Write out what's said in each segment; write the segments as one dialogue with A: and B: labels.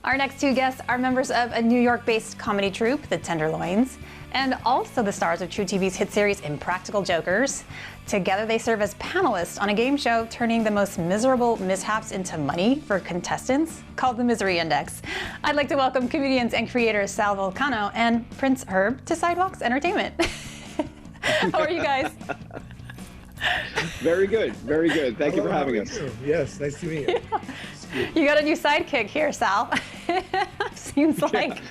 A: Our next two guests are members of a New York-based comedy troupe, the Tenderloins, and also the stars of True TV's hit series Impractical Jokers. Together, they serve as panelists on a game show turning the most miserable mishaps into money for contestants called the Misery Index. I'd like to welcome comedians and creators Sal Vulcano and Prince Herb to Sidewalks Entertainment. How are you guys?
B: Very good, very good. Thank you for having us.
C: Yes, nice to meet you.
A: Yeah. You got a new sidekick here, Sal. Seems like.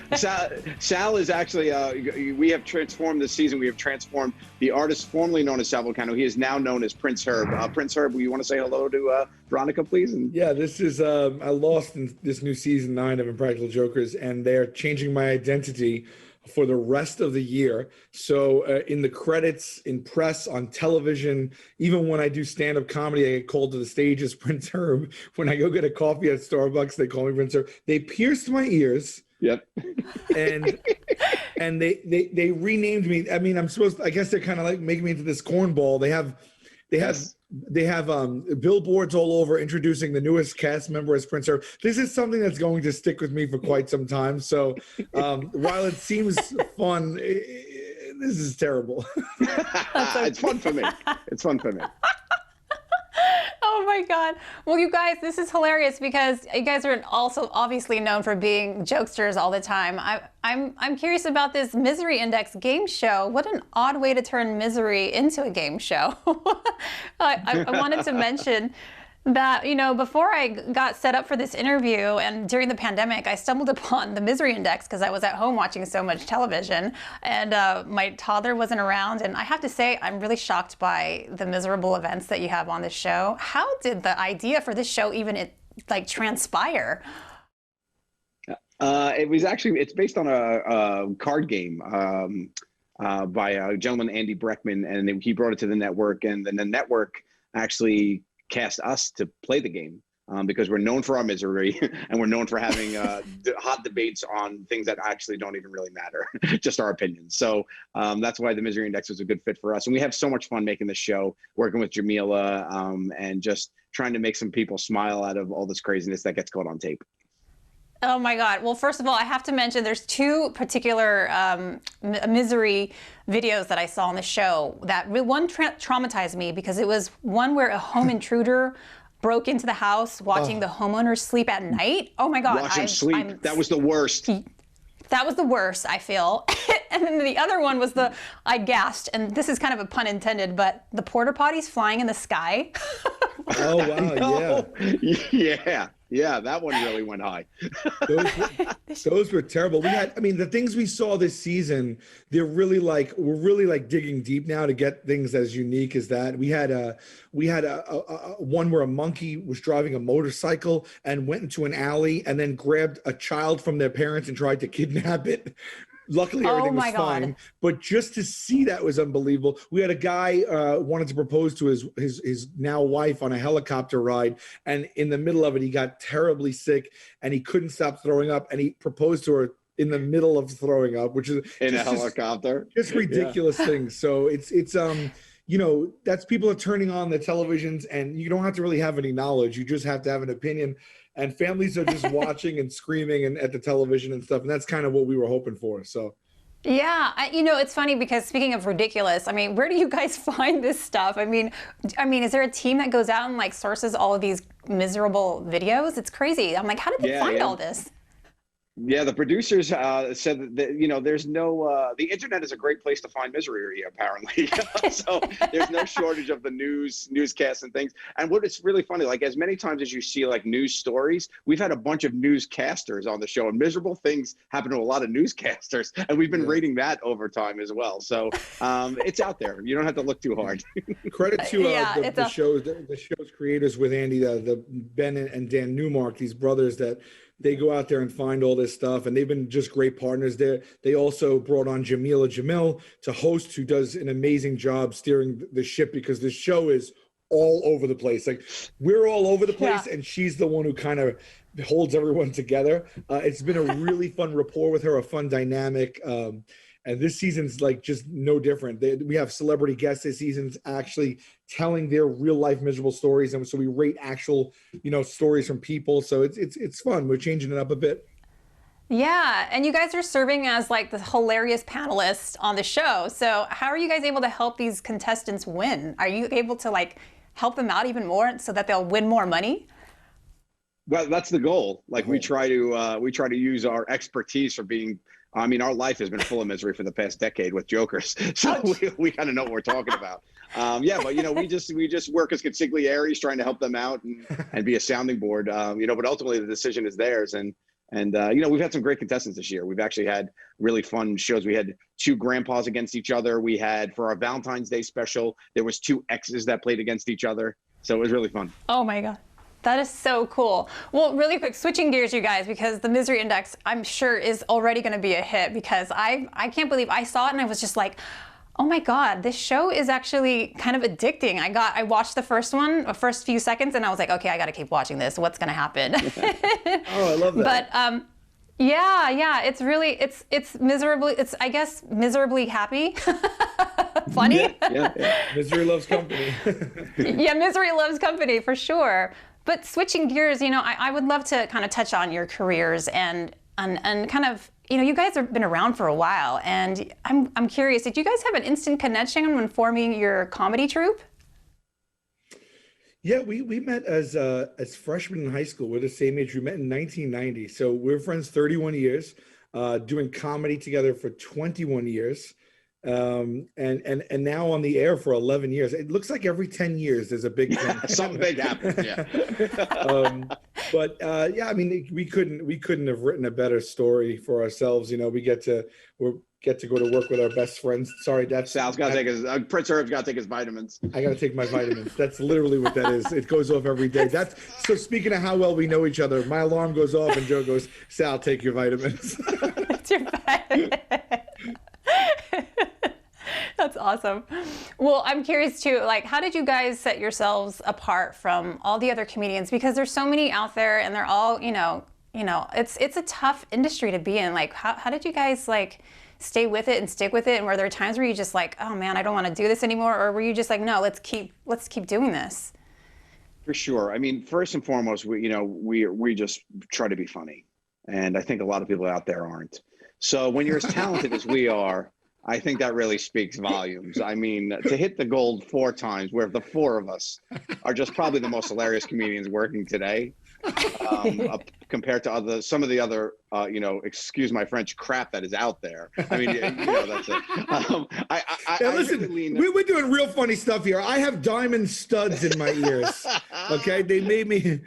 B: Sal is actually, we have transformed this season. We have transformed the artist formerly known as Sal Vulcano. He is now known as Prince Herb. Prince Herb, you want to say hello to Veronica, please?
C: Yeah, this is, I lost in this new season 9 of Impractical Jokers, and they're changing my identity for the rest of the year. So in the credits, in press, on television, even when I do stand-up comedy, I get called to the stage as Prince Herb. When I go get a coffee at Starbucks, they call me Prince Herb. They pierced my ears.
B: Yep.
C: And they renamed me. I mean, I guess they're kind of like making me into this cornball. They have billboards all over introducing the newest cast member as Prince Herb. This is something that's going to stick with me for quite some time. So while it seems fun, this is terrible.
B: It's fun for me. It's fun for me.
A: Oh my God. Well, you guys, this is hilarious because you guys are also obviously known for being jokesters all the time. I'm curious about this Misery Index game show. What an odd way to turn misery into a game show. I wanted to mention that, you know, before I got set up for this interview and during the pandemic, I stumbled upon the Misery Index because I was at home watching so much television, and my toddler wasn't around. And I have to say, I'm really shocked by the miserable events that you have on this show. How did the idea for this show even transpire?
B: It's based on a card game by a gentleman, Andy Breckman, and he brought it to the network, and then the network actually cast us to play the game because we're known for our misery and we're known for having hot debates on things that actually don't even really matter, just our opinions. So that's why the Misery Index was a good fit for us. And we have so much fun making this show, working with Jamila and just trying to make some people smile out of all this craziness that gets caught on tape.
A: Oh my God. Well, first of all, I have to mention there's two particular misery videos that I saw on the show that one traumatized me because it was one where a home intruder broke into the house watching the homeowners sleep at night. Oh my God.
B: Watch him sleep. That was the worst.
A: That was the worst, I feel. And then the other one was I gasped, and this is kind of a pun intended, but the porta potties flying in the sky.
C: Oh, wow, yeah.
B: Yeah, that one really went high.
C: Those were terrible. The things we saw this season, we're really like digging deep now to get things as unique as that. We had a one where a monkey was driving a motorcycle and went into an alley and then grabbed a child from their parents and tried to kidnap it. Luckily, everything was fine, but just to see that was unbelievable. We had a guy wanted to propose to his now wife on a helicopter ride, and in the middle of it, he got terribly sick, and he couldn't stop throwing up, and he proposed to her in the middle of throwing up, which is
B: in a helicopter.
C: Just ridiculous things. So it's you know, that's people are turning on the televisions, and you don't have to really have any knowledge. You just have to have an opinion. And families are just watching and screaming and at the television and stuff. And that's kind of what we were hoping for. So,
A: yeah, it's funny because speaking of ridiculous, I mean, where do you guys find this stuff? I mean, is there a team that goes out and like sources all of these miserable videos? It's crazy. I'm like, how did they find all this?
B: Yeah, the producers said that, you know, there's no, the internet is a great place to find misery, apparently. So there's no shortage of the newscasts and things. And what is really funny, like as many times as you see like news stories, we've had a bunch of newscasters on the show, and miserable things happen to a lot of newscasters. And we've been reading that over time as well. So it's out there. You don't have to look too hard.
C: Credit to the show's creators with Andy, the Ben and Dan Newmark, these brothers that they go out there and find all this stuff, and they've been just great partners there. They also brought on Jamila Jamil to host, who does an amazing job steering the ship because the show is all over the place. Like we're all over the place, and she's the one who kind of holds everyone together. It's been a really fun rapport with her, a fun dynamic. And this season's like just no different. We have celebrity guests this season's actually telling their real life miserable stories. And so we rate actual, stories from people. So it's fun. We're changing it up a bit.
A: Yeah, and you guys are serving as like the hilarious panelists on the show. So how are you guys able to help these contestants win? Are you able to like help them out even more so that they'll win more money?
B: Well, that's the goal. Like we try to use our expertise for being. I mean, our life has been full of misery for the past decade with jokers, so we kind of know what we're talking about. Yeah, but we just work as consigliaries, trying to help them out and be a sounding board. But ultimately the decision is theirs. And we've had some great contestants this year. We've actually had really fun shows. We had two grandpas against each other. We had, for our Valentine's Day special, there was two exes that played against each other. So it was really fun.
A: Oh my God. That is so cool. Well, really quick, switching gears, you guys, because the Misery Index, I'm sure, is already going to be a hit, because I can't believe I saw it and I was just like, oh my God, this show is actually kind of addicting. I watched the first few seconds, and I was like, okay, I got to keep watching this. What's going to happen?
C: Oh, I love that.
A: But yeah, it's really, it's miserably, I guess, miserably happy. Funny.
B: Yeah.
C: Misery loves company.
A: Yeah, misery loves company for sure. But switching gears, I would love to kind of touch on your careers and kind of, you guys have been around for a while, and I'm curious, did you guys have an instant connection when forming your comedy troupe?
C: Yeah, we met as freshmen in high school. We're the same age. We met in 1990, so we're friends 31 years, doing comedy together for 21 years. And now on the air for 11 years. It looks like every 10 years there's a big thing.
B: Something big happens. Yeah.
C: Yeah, I mean, we couldn't have written a better story for ourselves. We get to go to work with our best friends. Sorry,
B: Sal's got to take his Prince Herb's got to take his vitamins.
C: I got to take my vitamins. That's literally what that is. It goes off every day. So speaking of how well we know each other, my alarm goes off and Joe goes, "Sal, take your vitamins."
A: It's your vitamins. That's awesome. Well, I'm curious too, like, how did you guys set yourselves apart from all the other comedians? Because there's so many out there, and they're all, it's a tough industry to be in. Like, how did you guys like stay with it and stick with it? And were there times where you just like, oh man, I don't want to do this anymore? Or were you just like, no, let's keep doing this?
B: For sure. I mean, first and foremost, we just try to be funny, and I think a lot of people out there aren't. So when you're as talented as we are, I think that really speaks volumes. I mean, to hit the gold 4 times, where the 4 of us are just probably the most hilarious comedians working today, compared to some of the other, excuse my French, crap that is out there. I mean, that's it.
C: Listen, we're doing real funny stuff here. I have diamond studs in my ears. Okay, they made me.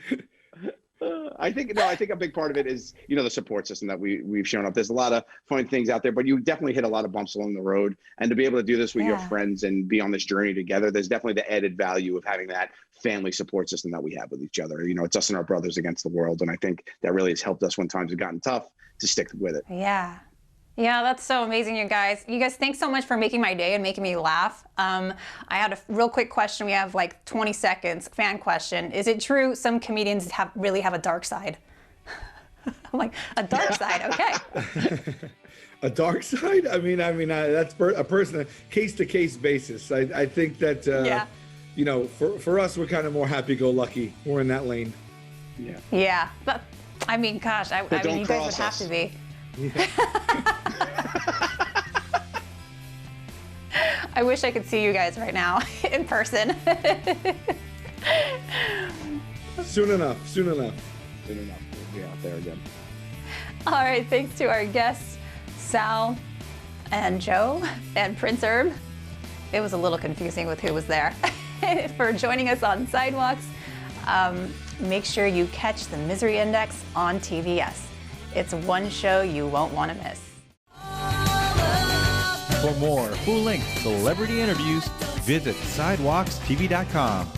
B: I think a big part of it is, the support system that we've shown up. There's a lot of funny things out there, but you definitely hit a lot of bumps along the road. And to be able to do this with your friends and be on this journey together, there's definitely the added value of having that family support system that we have with each other. It's us and our brothers against the world. And I think that really has helped us when times have gotten tough to stick with it.
A: Yeah. Yeah, that's so amazing, you guys. You guys, thanks so much for making my day and making me laugh. I had a real quick question. We have like 20 seconds. Fan question. Is it true some comedians really have a dark side? I'm like, a dark side, okay.
C: A dark side? I mean, that's a person, case-to-case basis. I think that, for us, we're kind of more happy-go-lucky. We're in that lane.
B: Yeah.
A: Yeah, but I mean, gosh, I mean, you guys would have to be. Yeah. I wish I could see you guys right now in person.
C: Soon enough.
B: We'll be out there again.
A: All right, thanks to our guests, Sal and Joe and Prince Herb. It was a little confusing with who was there. For joining us on Sidewalks. Make sure you catch the Misery Index on TVS. It's one show you won't want to miss.
D: For more full-length celebrity interviews, visit sidewalkstv.com.